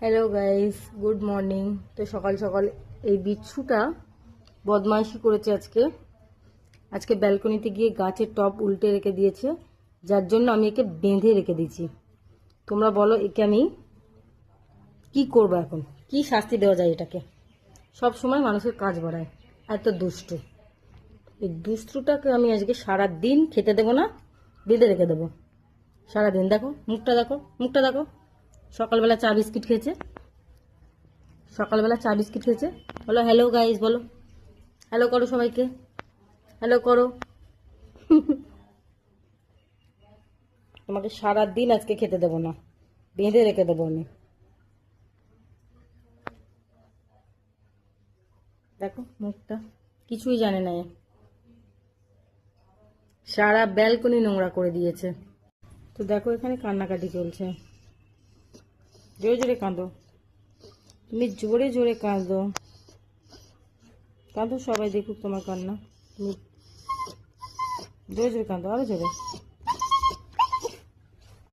Hello guys, good morning. তো সকাল সকাল এই বিচ্ছুটা বদমাইশি করেছে আজকে ব্যালকনিতে গিয়ে গাছের টব উল্টে রেখে দিয়েছে, যার জন্য আমি একে বেঁধে রেখে দিয়েছি। তোমরা বলো একে আমি কি করবো? এখন কি শাস্তি দেওয়া যায় এটাকে? সব সময় মানুষের কাজ বাড়ায়, এত দুষ্টু। এই দুষ্টুটাকে আমি আজকে সারা দিন খেতে দেবো না, বেঁধে রেখে দেবো সারাদিন। দেখো মুখটা, দেখো মুখটা, দেখো। সকালবেলা চা বিস্কিট খেয়েছে, বলো হ্যালো গাইস, বলো হ্যালো করো, সবাইকে হ্যালো করো। তোমাকে সারা দিন আজকে খেতে দেবো না, বেঁধে রেখে দেবো আমি। দেখো মুখটা, কিছুই জানে না এ। সারা ব্যালকনি নোংরা করে দিয়েছে। তো দেখো এখানে কান্নাকাটি চলছে। জোরে জোরে কাঁদো, তুমি জোরে জোরে কাঁদো, কাঁদো, সবাই দেখুক তোমার কান্না। তুমি জোরে জোরে কাঁদো, আরো জোরে।